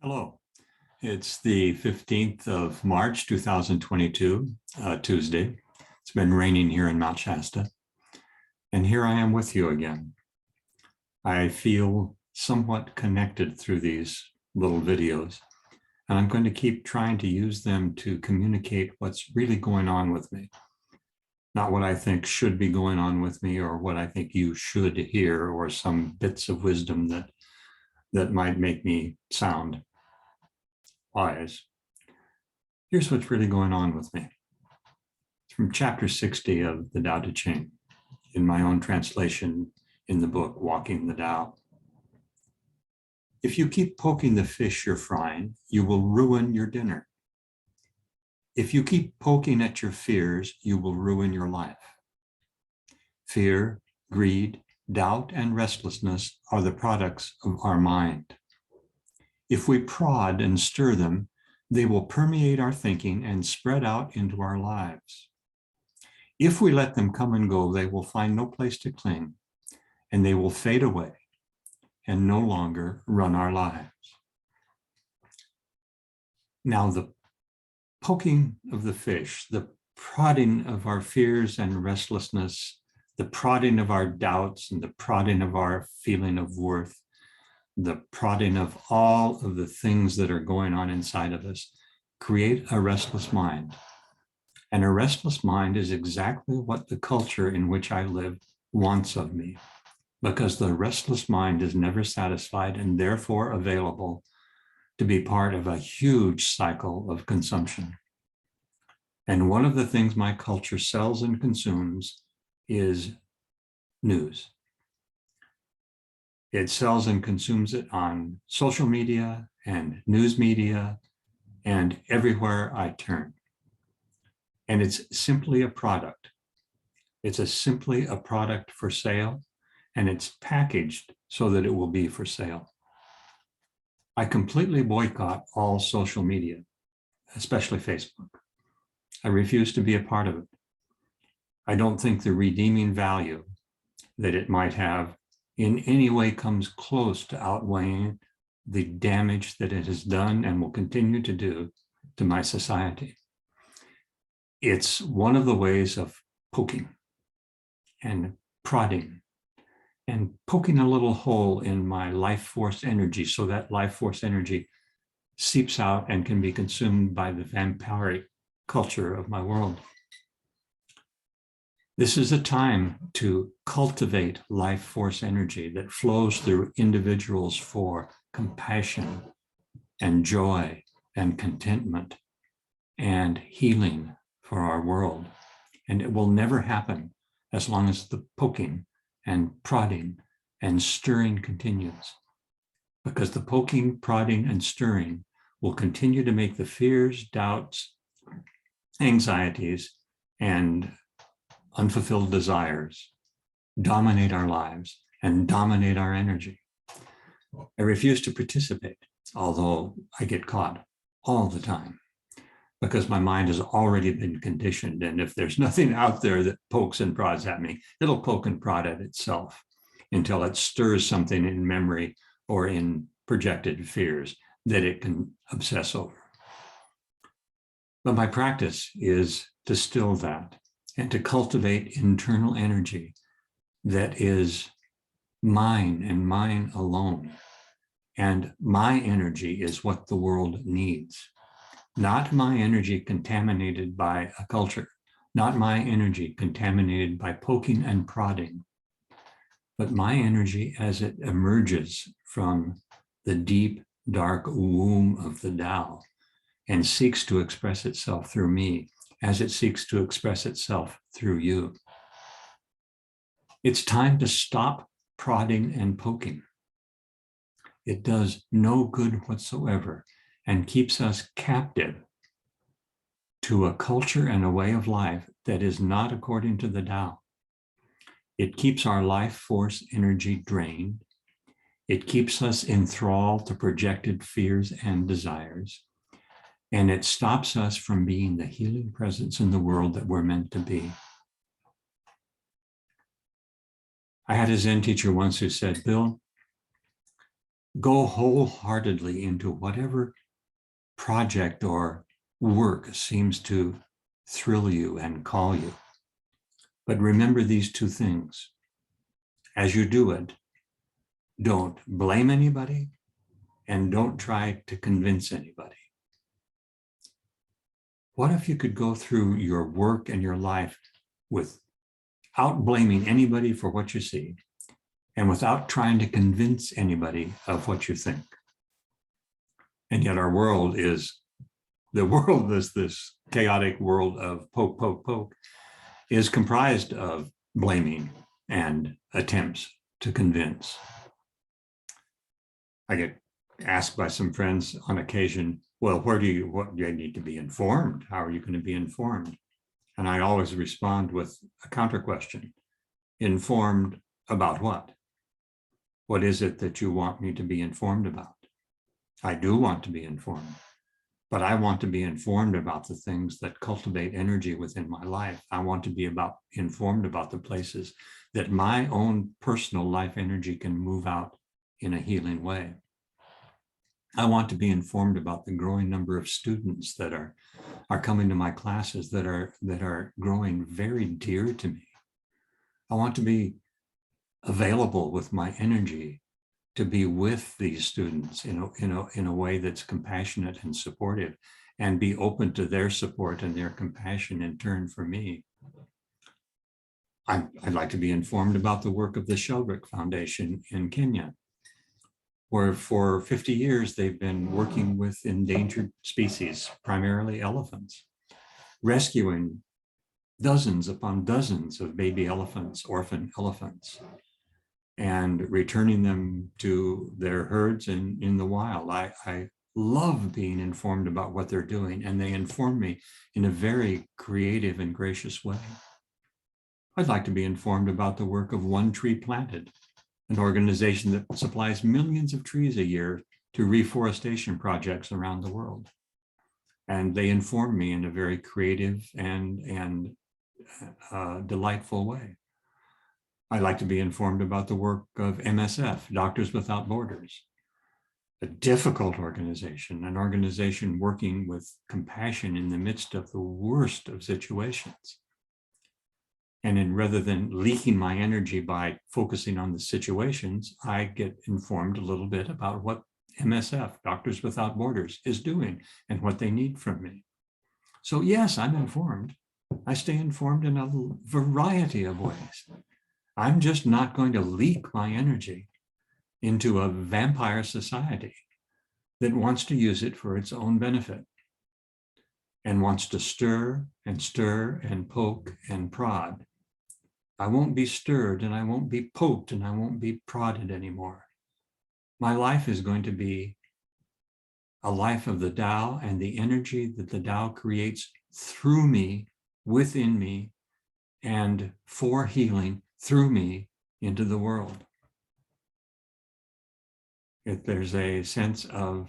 Hello. It's the 15th of March, 2022, Tuesday. It's been raining here in Mount Shasta. And here I am with you again. I feel somewhat connected through these little videos, and I'm going to keep trying to use them to communicate what's really going on with me. Not what I think should be going on with me or what I think you should hear or some bits of wisdom that might make me sound wise. Here's what's really going on with me. It's from chapter 60 of the Tao Te Ching, in my own translation in the book, Walking the Tao. If you keep poking the fish you're frying, you will ruin your dinner. If you keep poking at your fears, you will ruin your life. Fear, greed, doubt, and restlessness are the products of our mind. If we prod and stir them, they will permeate our thinking and spread out into our lives. If we let them come and go, they will find no place to cling, and they will fade away and no longer run our lives. Now, the poking of the fish, the prodding of our fears and restlessness, the prodding of our doubts and the prodding of our feeling of worth, the prodding of all of the things that are going on inside of us, create a restless mind. And a restless mind is exactly what the culture in which I live wants of me, because the restless mind is never satisfied and therefore available to be part of a huge cycle of consumption. And one of the things my culture sells and consumes is news. It sells and consumes it on social media and news media and everywhere I turn. And it's simply a product. It's simply a product for sale, and it's packaged so that it will be for sale. I completely boycott all social media, especially Facebook. I refuse to be a part of it. I don't think the redeeming value that it might have in any way comes close to outweighing the damage that it has done and will continue to do to my society. It's one of the ways of poking and prodding and poking a little hole in my life force energy so that life force energy seeps out and can be consumed by the vampiric culture of my world. This is a time to cultivate life force energy that flows through individuals for compassion and joy and contentment and healing for our world. And it will never happen as long as the poking and prodding and stirring continues. Because the poking, prodding, and stirring will continue to make the fears, doubts, anxieties, and unfulfilled desires dominate our lives and dominate our energy. I refuse to participate, although I get caught all the time because my mind has already been conditioned. And if there's nothing out there that pokes and prods at me, it'll poke and prod at itself until it stirs something in memory or in projected fears that it can obsess over. But my practice is to still that and to cultivate internal energy that is mine and mine alone. And my energy is what the world needs, not my energy contaminated by a culture, not my energy contaminated by poking and prodding, but my energy as it emerges from the deep, dark womb of the Tao and seeks to express itself through me as it seeks to express itself through you. It's time to stop prodding and poking. It does no good whatsoever and keeps us captive to a culture and a way of life that is not according to the Tao. It keeps our life force energy drained. It keeps us enthralled to projected fears and desires. And it stops us from being the healing presence in the world that we're meant to be. I had a Zen teacher once who said, Bill, go wholeheartedly into whatever project or work seems to thrill you and call you. But remember these two things. As you do it, don't blame anybody and don't try to convince anybody. What if you could go through your work and your life without blaming anybody for what you see and without trying to convince anybody of what you think? And yet our world is this chaotic world of poke, poke, poke, is comprised of blaming and attempts to convince. I get asked by some friends on occasion, well, what do you need to be informed? How are you going to be informed? And I always respond with a counter question. Informed about what? What is it that you want me to be informed about? I do want to be informed, but I want to be informed about the things that cultivate energy within my life. I want to be informed about the places that my own personal life energy can move out in a healing way. I want to be informed about the growing number of students that are coming to my classes that are growing very dear to me. I want to be available with my energy to be with these students in a way that's compassionate and supportive, and be open to their support and their compassion in turn for me. I'd like to be informed about the work of the Shelbrick Foundation in Kenya, where for 50 years they've been working with endangered species, primarily elephants, rescuing dozens upon dozens of baby elephants, orphan elephants, and returning them to their herds in the wild. I love being informed about what they're doing, and they inform me in a very creative and gracious way. I'd like to be informed about the work of One Tree Planted, an organization that supplies millions of trees a year to reforestation projects around the world. And they inform me in a very creative and delightful way. I'd like to be informed about the work of MSF, Doctors Without Borders, a difficult organization, an organization working with compassion in the midst of the worst of situations. And rather than leaking my energy by focusing on the situations, I get informed a little bit about what MSF, Doctors Without Borders, is doing and what they need from me. So yes, I'm informed. I stay informed in a variety of ways. I'm just not going to leak my energy into a vampire society that wants to use it for its own benefit and wants to stir and poke and prod. I won't be stirred and I won't be poked and I won't be prodded anymore. My life is going to be a life of the Tao and the energy that the Tao creates through me, within me, and for healing through me into the world. If there's a sense of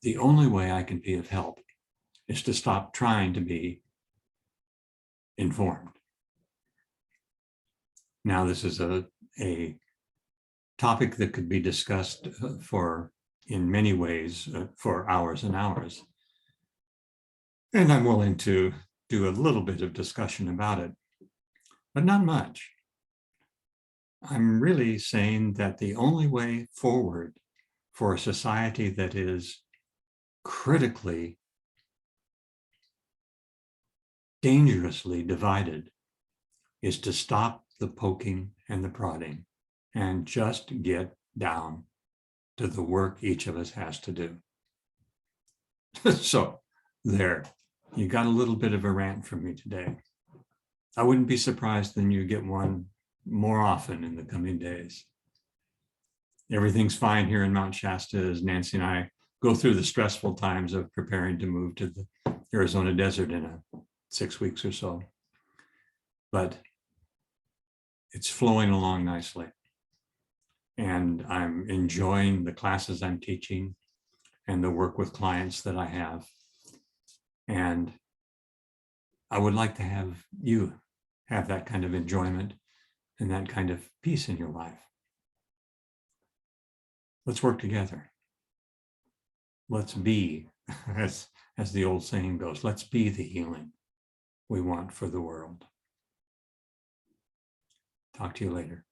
the only way I can be of help is to stop trying to be informed. Now, this is a topic that could be discussed in many ways for hours and hours. And I'm willing to do a little bit of discussion about it, but not much. I'm really saying that the only way forward for a society that is critically, dangerously divided is to stop the poking and the prodding and just get down to the work each of us has to do. So there, you got a little bit of a rant from me today. I wouldn't be surprised when you get one more often in the coming days. Everything's fine here in Mount Shasta as Nancy and I go through the stressful times of preparing to move to the Arizona desert in 6 weeks or so. But it's flowing along nicely. And I'm enjoying the classes I'm teaching and the work with clients that I have. And I would like to have you have that kind of enjoyment and that kind of peace in your life. Let's work together. Let's be, as the old saying goes, let's be the healing we want for the world. Talk to you later.